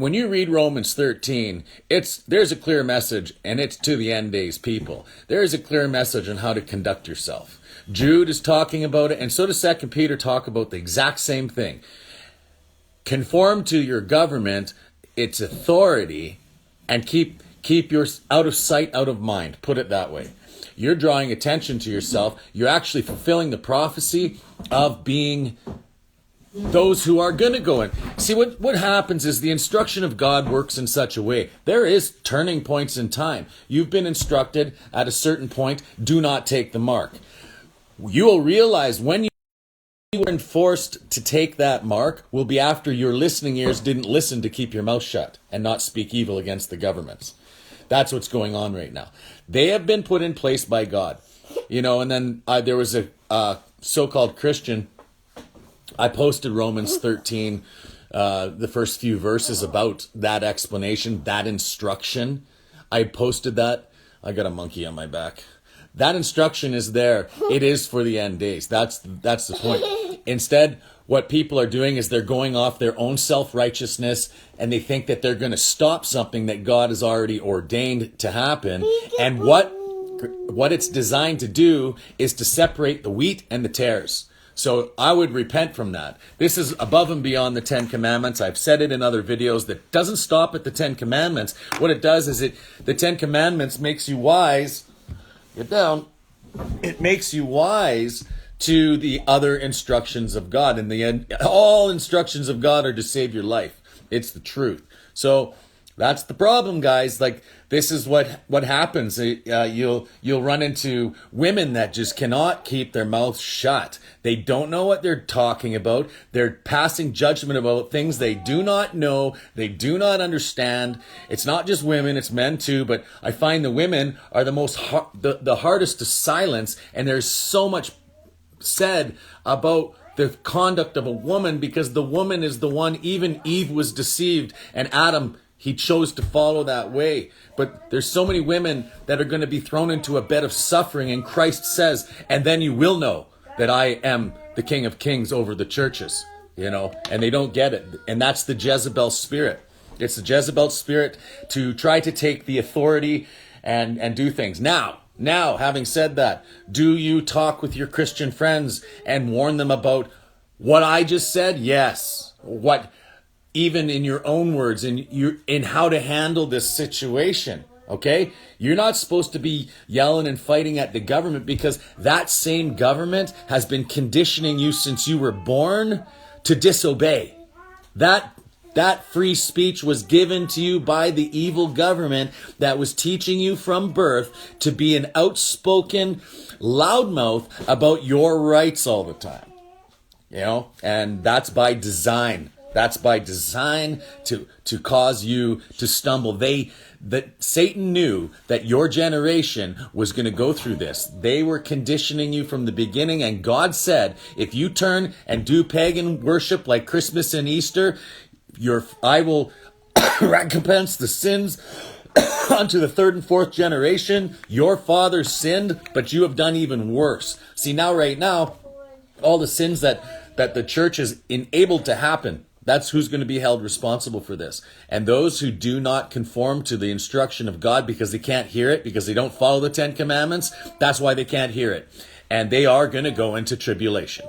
when you read Romans 13, there's a clear message, and it's to the end days people. There is a clear message on how to conduct yourself. Jude is talking about it, and so does 2 Peter talk about the exact same thing. Conform to your government, its authority, and keep your out of sight, out of mind. Put it that way. You're drawing attention to yourself. You're actually fulfilling the prophecy of being those who are going to go in. See, what happens is the instruction of God works in such a way. There is turning points in time. You've been instructed at a certain point, do not take the mark. You will realize when you were enforced to take that mark will be after your listening ears didn't listen to keep your mouth shut and not speak evil against the governments. That's what's going on right now. They have been put in place by God. And then there was a so-called Christian. I posted Romans 13, the first few verses about that explanation, that instruction. I posted that. I got a monkey on my back. That instruction is there. It is for the end days. That's the point. Instead, what people are doing is they're going off their own self-righteousness, and they think that they're going to stop something that God has already ordained to happen. And what it's designed to do is to separate the wheat and the tares. So I would repent from that. This is above and beyond the 10 Commandments. I've said it in other videos. That doesn't stop at the 10 Commandments. What it does is the 10 Commandments makes you wise. Get down. It makes you wise to the other instructions of God. In the end, all instructions of God are to save your life. It's the truth. So that's the problem, guys. Like, this is what happens. You'll run into women that just cannot keep their mouths shut. They don't know what they're talking about. They're passing judgment about things they do not know. They do not understand. It's not just women, it's men too. But I find the women are the hardest to silence. And there's so much said about the conduct of a woman, because the woman is the one. Even Eve was deceived, and Adam, he chose to follow that way. But there's so many women that are going to be thrown into a bed of suffering, and Christ says, and then you will know that I am the King of Kings over the churches, and they don't get it. And that's the Jezebel spirit. It's the Jezebel spirit to try to take the authority and do things. Now, having said that, do you talk with your Christian friends and warn them about what I just said? Yes. What, even in your own words, in how to handle this situation, okay? You're not supposed to be yelling and fighting at the government, because that same government has been conditioning you since you were born to disobey. That free speech was given to you by the evil government that was teaching you from birth to be an outspoken loudmouth about your rights all the time. And that's by design. That's by design to cause you to stumble. That Satan knew that your generation was going to go through this. They were conditioning you from the beginning, and God said, if you turn and do pagan worship like Christmas and Easter, I will recompense the sins unto the third and fourth generation. Your father sinned, but you have done even worse. See, right now, all the sins that the church is enabled to happen, that's who's going to be held responsible for this. And those who do not conform to the instruction of God because they can't hear it, because they don't follow the 10 Commandments, that's why they can't hear it. And they are going to go into tribulation.